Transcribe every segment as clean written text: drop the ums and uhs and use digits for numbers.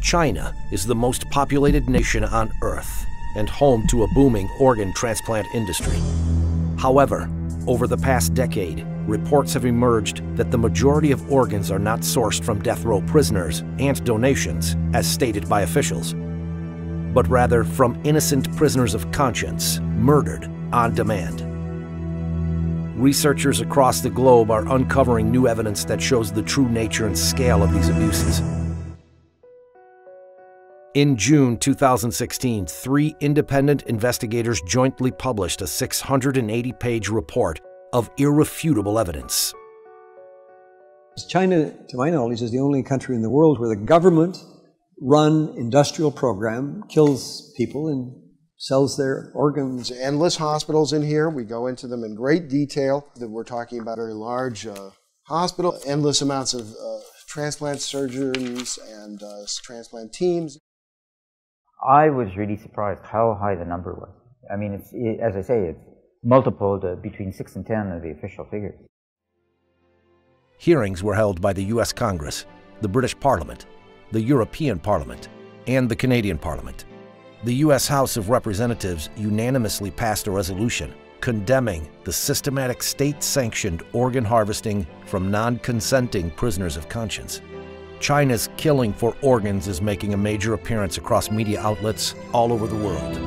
China is the most populated nation on Earth and home to a booming organ transplant industry. However, over the past decade, reports have emerged that the majority of organs are not sourced from death row prisoners and donations, as stated by officials, but rather from innocent prisoners of conscience murdered on demand. Researchers across the globe are uncovering new evidence that shows the true nature and scale of these abuses. In June 2016, 3 independent investigators jointly published a 680-page report of irrefutable evidence. China, to my knowledge, is the only country in the world where the government-run industrial program kills people and sells their organs. Endless hospitals in here. We go into them in great detail. We're talking about a very large hospital, endless amounts of transplant surgeons and transplant teams. I was really surprised how high the number was. I mean, as I say, it's multiple to between 6 and 10 of the official figures. Hearings were held by the U.S. Congress, the British Parliament, the European Parliament, and the Canadian Parliament. The U.S. House of Representatives unanimously passed a resolution condemning the systematic state-sanctioned organ harvesting from non-consenting prisoners of conscience. China's killing for organs is making a major appearance across media outlets all over the world.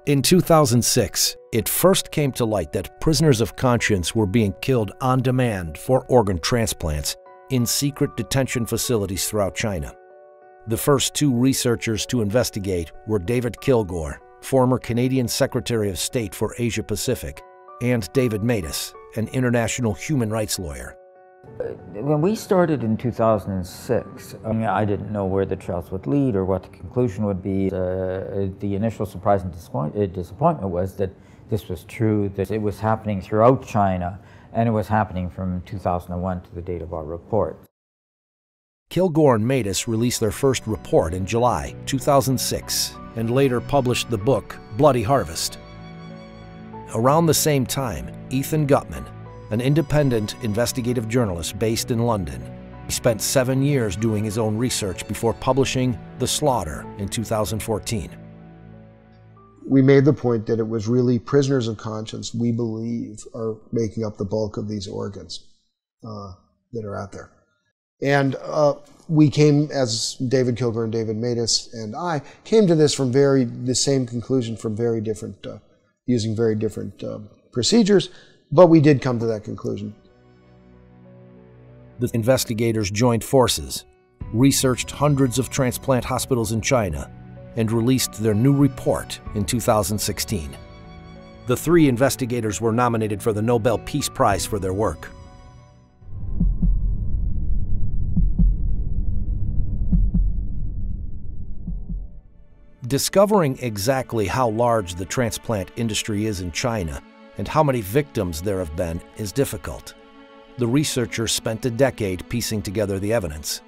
In 2006, it first came to light that prisoners of conscience were being killed on demand for organ transplants in secret detention facilities throughout China. The first 2 researchers to investigate were David Kilgore, former Canadian Secretary of State for Asia Pacific, and David Matas, an international human rights lawyer. When we started in 2006, I didn't know where the trials would lead or what the conclusion would be. The initial surprise and disappointment was that this was true, that it was happening throughout China, and it was happening from 2001 to the date of our report. Kilgore and Matas released their first report in July 2006 and later published the book Bloody Harvest. Around the same time, Ethan Gutman, an independent investigative journalist based in London, he spent 7 years doing his own research before publishing The Slaughter in 2014. We made the point that it was really prisoners of conscience, we believe, are making up the bulk of these organs that are out there. And we came, as David Kilgore and David Matas and I, came to this from the same conclusion from very different, using very different procedures, but we did come to that conclusion. The investigators joined forces, researched hundreds of transplant hospitals in China, and released their new report in 2016. The 3 investigators were nominated for the Nobel Peace Prize for their work. Discovering exactly how large the transplant industry is in China and how many victims there have been is difficult. The researchers spent a decade piecing together the evidence.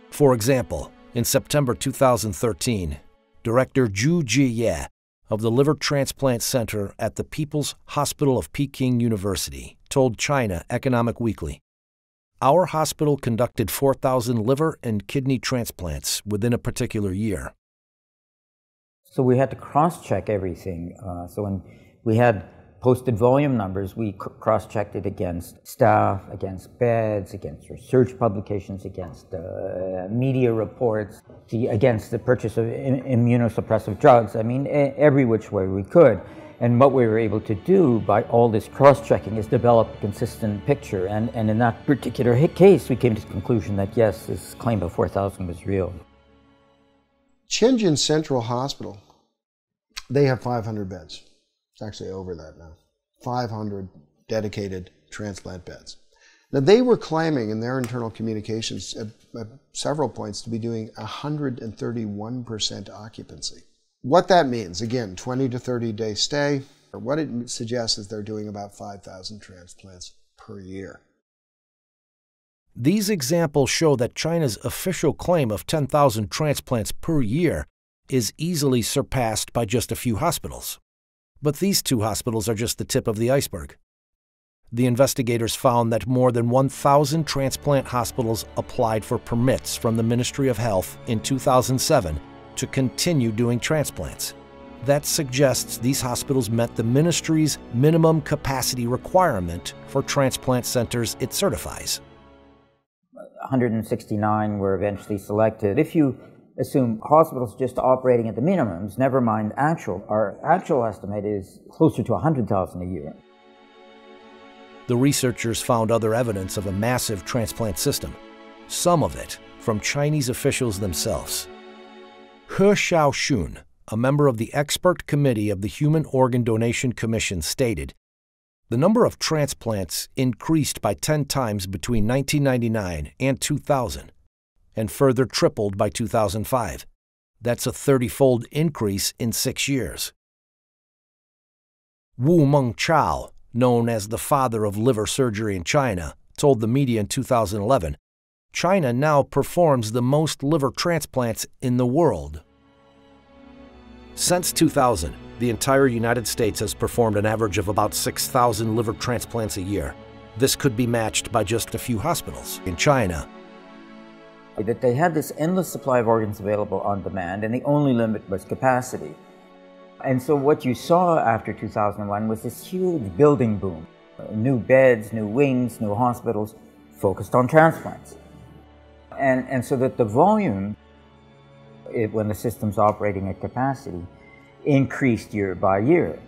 For example, in September 2013, Director Zhu Jiye of the Liver Transplant Center at the People's Hospital of Peking University told China Economic Weekly, "Our hospital conducted 4,000 liver and kidney transplants within a particular year." So we had to cross-check everything. So when we had posted volume numbers, we cross-checked it against staff, against beds, against research publications, against media reports, against the purchase of immunosuppressive drugs. I mean, every which way we could. And what we were able to do by all this cross-checking is develop a consistent picture. And in that particular case, we came to the conclusion that yes, this claim of 4,000 was real. Shenzhen Central Hospital, they have 500 beds. It's actually over that now. 500 dedicated transplant beds. Now, they were claiming in their internal communications at several points to be doing 131% occupancy. What that means, again, 20 to 30-day stay, what it suggests is they're doing about 5,000 transplants per year. These examples show that China's official claim of 10,000 transplants per year is easily surpassed by just a few hospitals. But these two hospitals are just the tip of the iceberg. The investigators found that more than 1,000 transplant hospitals applied for permits from the Ministry of Health in 2007 to continue doing transplants. That suggests these hospitals met the ministry's minimum capacity requirement for transplant centers it certifies. 169 were eventually selected. If you assume hospitals just operating at the minimums, never mind our actual estimate is closer to 100,000 a year. The researchers found other evidence of a massive transplant system, some of it from Chinese officials themselves. He Xiaoxun, a member of the expert committee of the Human Organ Donation Commission, stated, "The number of transplants increased by 10 times between 1999 and 2000, and further tripled by 2005. That's a 30-fold increase in 6 years." Wu Mengchao, known as the father of liver surgery in China, told the media in 2011, "China now performs the most liver transplants in the world." Since 2000, the entire United States has performed an average of about 6,000 liver transplants a year. This could be matched by just a few hospitals in China. That they had this endless supply of organs available on demand, and the only limit was capacity. And so what you saw after 2001 was this huge building boom. New beds, new wings, new hospitals focused on transplants. And so that the volume, when the system's operating at capacity, increased year by year.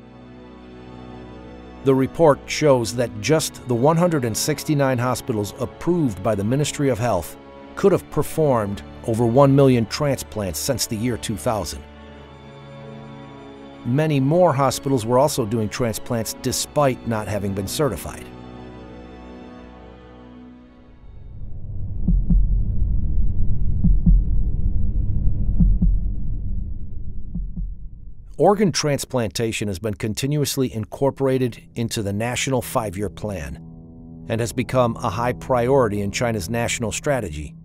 The report shows that just the 169 hospitals approved by the Ministry of Health could have performed over 1 million transplants since the year 2000. Many more hospitals were also doing transplants despite not having been certified. Organ transplantation has been continuously incorporated into the National 5-Year Plan and has become a high priority in China's national strategy.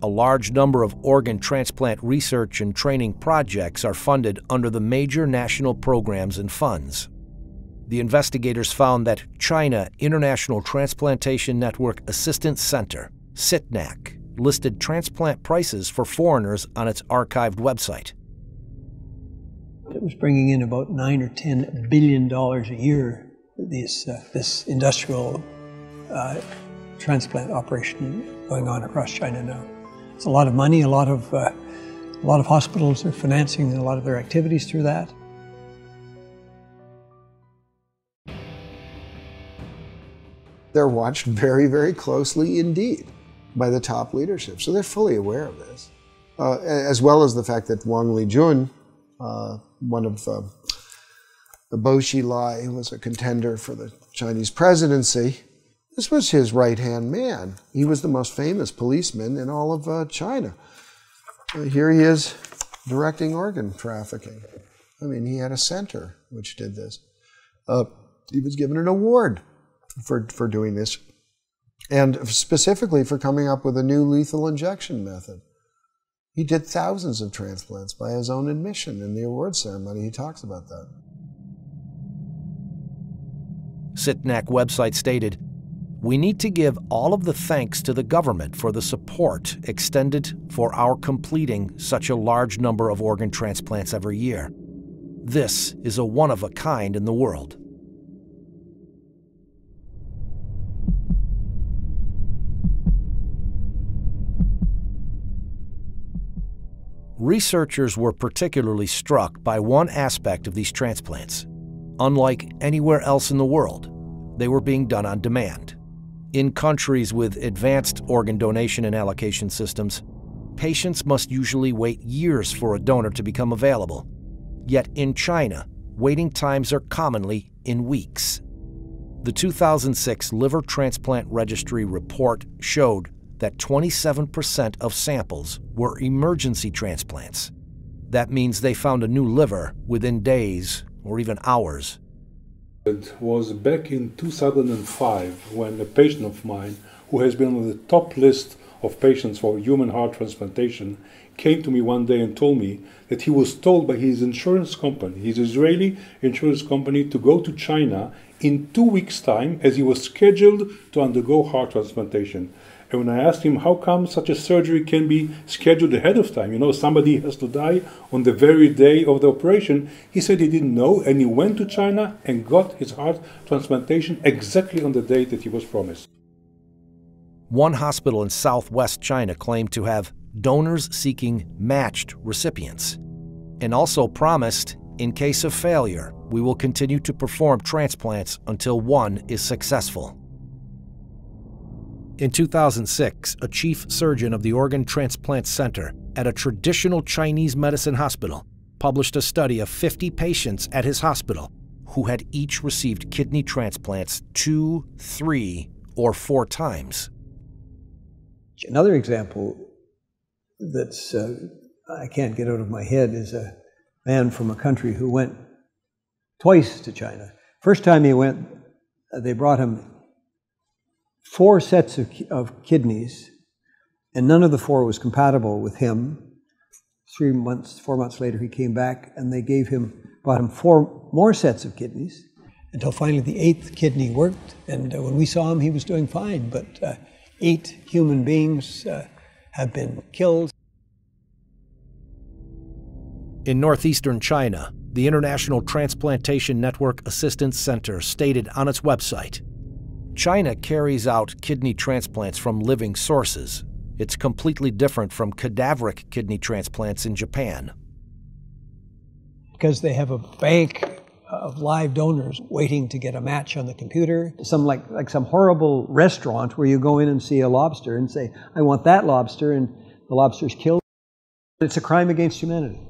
A large number of organ transplant research and training projects are funded under the major national programs and funds. The investigators found that China International Transplantation Network Assistance Center, CITNAC, listed transplant prices for foreigners on its archived website. It was bringing in about $9 or $10 billion a year, this industrial transplant operation going on across China now. It's a lot of money. A lot of hospitals are financing a lot of their activities through that. They're watched very, very closely indeed by the top leadership. So they're fully aware of this, as well as the fact that Wang Lijun, one of the Bo Xilai, who was a contender for the Chinese presidency, this was his right-hand man. He was the most famous policeman in all of China. Here he is directing organ trafficking. I mean, he had a center which did this. He was given an award for doing this, and specifically for coming up with a new lethal injection method. He did thousands of transplants by his own admission in the award ceremony. He talks about that. CITNAC website stated, "We need to give all of the thanks to the government for the support extended for our completing such a large number of organ transplants every year. This is a one-of-a-kind in the world." Researchers were particularly struck by one aspect of these transplants. Unlike anywhere else in the world, they were being done on demand. In countries with advanced organ donation and allocation systems, patients must usually wait years for a donor to become available. Yet in China, waiting times are commonly in weeks. The 2006 Liver Transplant Registry report showed that 27% of samples were emergency transplants. That means they found a new liver within days or even hours. It was back in 2005 when a patient of mine who has been on the top list of patients for human heart transplantation, came to me one day and told me that he was told by his insurance company, his Israeli insurance company, to go to China in 2 weeks' time as he was scheduled to undergo heart transplantation. And when I asked him how come such a surgery can be scheduled ahead of time, somebody has to die on the very day of the operation, he said he didn't know, and he went to China and got his heart transplantation exactly on the date that he was promised. One hospital in southwest China claimed to have donors seeking matched recipients, and also promised, in case of failure, we will continue to perform transplants until one is successful. In 2006, a chief surgeon of the Organ Transplant Center at a traditional Chinese medicine hospital published a study of 50 patients at his hospital who had each received kidney transplants 2, 3, or 4 times. Another example that's I can't get out of my head is a man from a country who went twice to China. First time he went, they brought him 4 sets of kidneys, and none of the 4 was compatible with him. 4 months later, he came back, and they brought him 4 more sets of kidneys, until finally the 8th kidney worked. And when we saw him, he was doing fine, but 8 human beings have been killed. In northeastern China, the International Transplantation Network Assistance Center stated on its website, China carries out kidney transplants from living sources. It's completely different from cadaveric kidney transplants in Japan. Because they have a bank of live donors waiting to get a match on the computer. Like some horrible restaurant where you go in and see a lobster and say, I want that lobster, and the lobster's killed. It's a crime against humanity.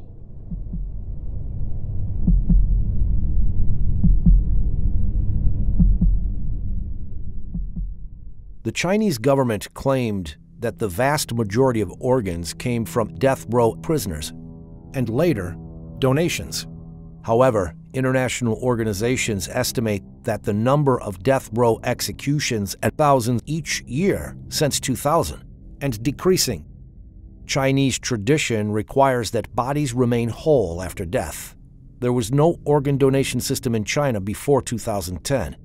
The Chinese government claimed that the vast majority of organs came from death row prisoners, and later, donations. However, international organizations estimate that the number of death row executions at thousands each year since 2000, and decreasing. Chinese tradition requires that bodies remain whole after death. There was no organ donation system in China before 2010.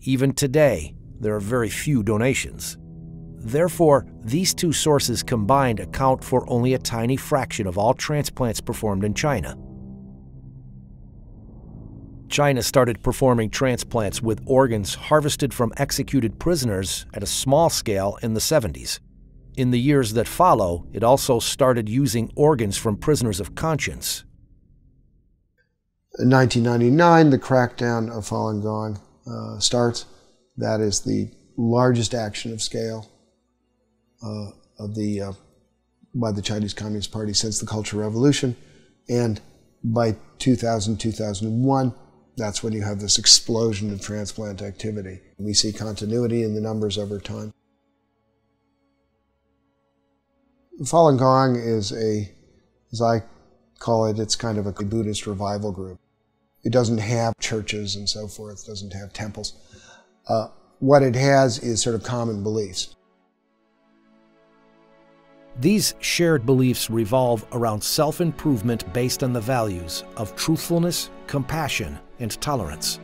Even today, there are very few donations. Therefore, these two sources combined account for only a tiny fraction of all transplants performed in China. China started performing transplants with organs harvested from executed prisoners at a small scale in the 70s. In the years that follow, it also started using organs from prisoners of conscience. In 1999, the crackdown of Falun Gong starts. That is the largest action of scale by the Chinese Communist Party since the Cultural Revolution. And by 2000, 2001, that's when you have this explosion of transplant activity. We see continuity in the numbers over time. Falun Gong is as I call it, it's kind of a Buddhist revival group. It doesn't have churches and so forth, it doesn't have temples. What it has is sort of common beliefs. These shared beliefs revolve around self-improvement based on the values of truthfulness, compassion, and tolerance.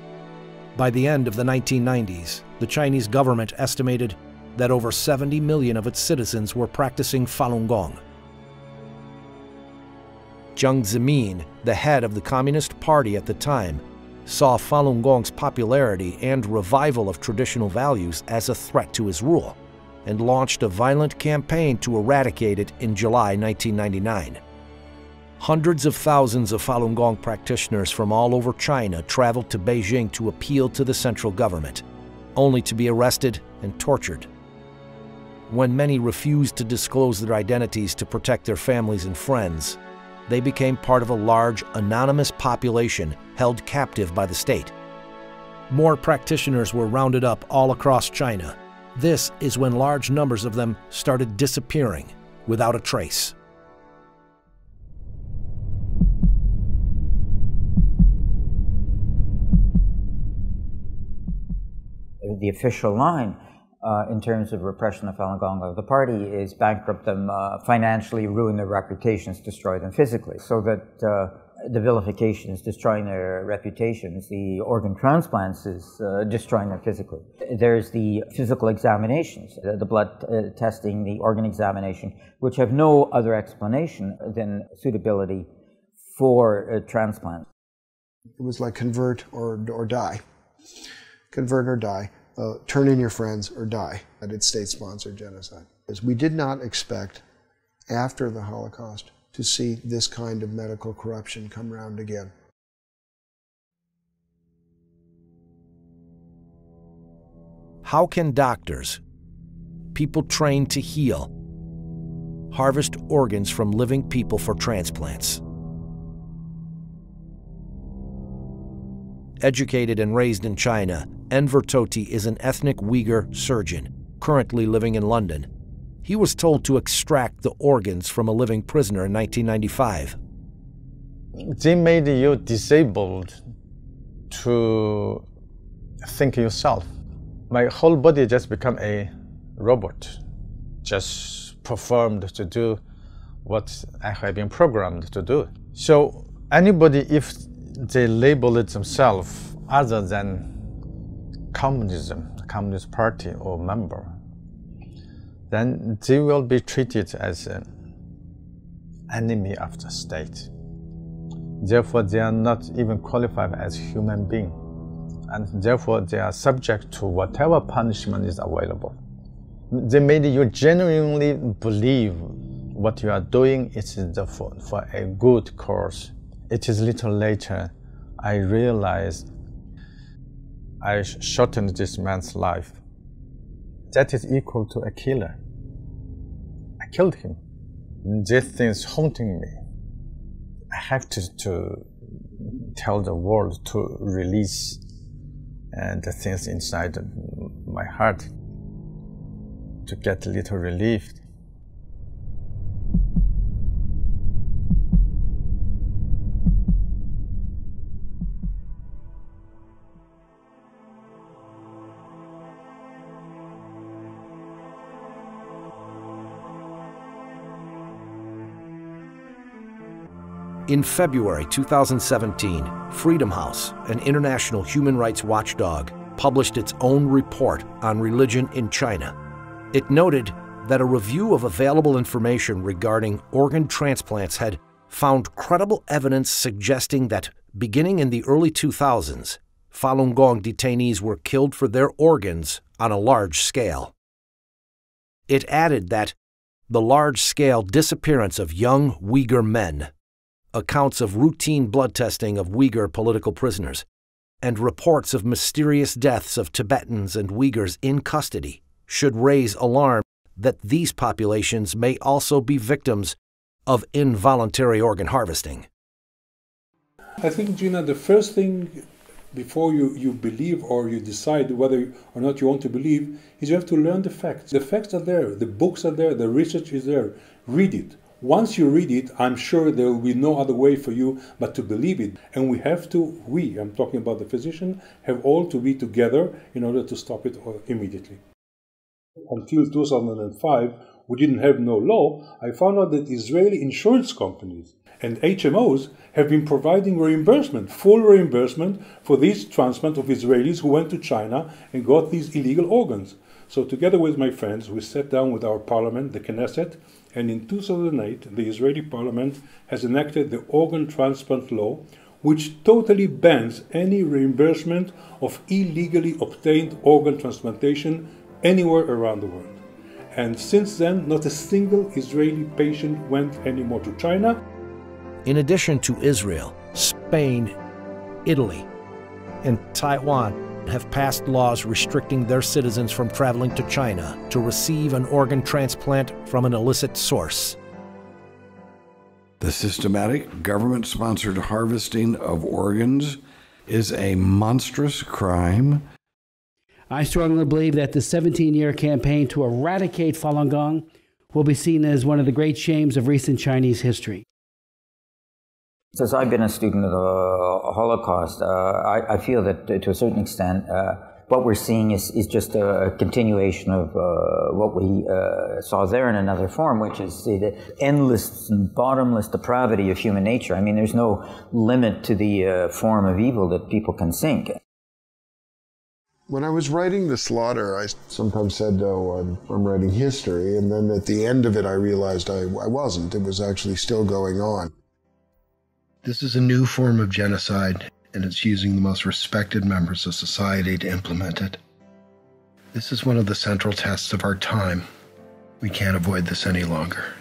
By the end of the 1990s, the Chinese government estimated that over 70 million of its citizens were practicing Falun Gong. Jiang Zemin, the head of the Communist Party at the time, saw Falun Gong's popularity and revival of traditional values as a threat to his rule, and launched a violent campaign to eradicate it in July 1999. Hundreds of thousands of Falun Gong practitioners from all over China traveled to Beijing to appeal to the central government, only to be arrested and tortured. When many refused to disclose their identities to protect their families and friends, they became part of a large, anonymous population held captive by the state. More practitioners were rounded up all across China. This is when large numbers of them started disappearing without a trace. The official line in terms of repression of Falun Gong. The party is bankrupt them, financially ruin their reputations, destroy them physically. So that the vilification is destroying their reputations. The organ transplants is destroying them physically. There's the physical examinations, the blood testing, the organ examination, which have no other explanation than suitability for transplant. It was like convert or die. Convert or die. Turn in your friends or die. United States-sponsored genocide. We did not expect, after the Holocaust, to see this kind of medical corruption come round again. How can doctors, people trained to heal, harvest organs from living people for transplants? Educated and raised in China, Enver Tohti is an ethnic Uyghur surgeon, currently living in London. He was told to extract the organs from a living prisoner in 1995. They made you disabled to think yourself. My whole body just became a robot, just performed to do what I have been programmed to do. So anybody, if they label it themselves other than communism, Communist Party or member, then they will be treated as an enemy of the state. Therefore, they are not even qualified as human beings, and therefore they are subject to whatever punishment is available. They made you genuinely believe what you are doing is for a good cause. It is little later I realized I shortened this man's life. That is equal to a killer. I killed him. This thing is haunting me. I have to tell the world to release the things inside my heart to get a little relief. In February 2017, Freedom House, an international human rights watchdog, published its own report on religion in China. It noted that a review of available information regarding organ transplants had found credible evidence suggesting that, beginning in the early 2000s, Falun Gong detainees were killed for their organs on a large scale. It added that the large-scale disappearance of young Uyghur men, accounts of routine blood testing of Uyghur political prisoners, and reports of mysterious deaths of Tibetans and Uyghurs in custody should raise alarm that these populations may also be victims of involuntary organ harvesting. I think, Gina, the first thing before you believe or you decide whether or not you want to believe is you have to learn the facts. The facts are there, the books are there, the research is there. Read it. Once you read it, I'm sure there will be no other way for you but to believe it. And we have to, I'm talking about the physician, have all to be together in order to stop it immediately. Until 2005, we didn't have no law. I found out that Israeli insurance companies and HMOs have been providing reimbursement, full reimbursement for these transplants of Israelis who went to China and got these illegal organs. So together with my friends, we sat down with our parliament, the Knesset, and in 2008, the Israeli parliament has enacted the organ transplant law, which totally bans any reimbursement of illegally obtained organ transplantation anywhere around the world. And since then, not a single Israeli patient went anymore to China. In addition to Israel, Spain, Italy, and Taiwan have passed laws restricting their citizens from traveling to China to receive an organ transplant from an illicit source. The systematic government-sponsored harvesting of organs is a monstrous crime. I strongly believe that the 17-year campaign to eradicate Falun Gong will be seen as one of the great shames of recent Chinese history. Since I've been a student of the Holocaust, I feel that to a certain extent, what we're seeing is just a continuation of what we saw there in another form, which is the endless and bottomless depravity of human nature. I mean, there's no limit to the form of evil that people can sink. When I was writing The Slaughter, I sometimes said, oh, I'm writing history, and then at the end of it I realized I wasn't. It was actually still going on. This is a new form of genocide, and it's using the most respected members of society to implement it. This is one of the central tests of our time. We can't avoid this any longer.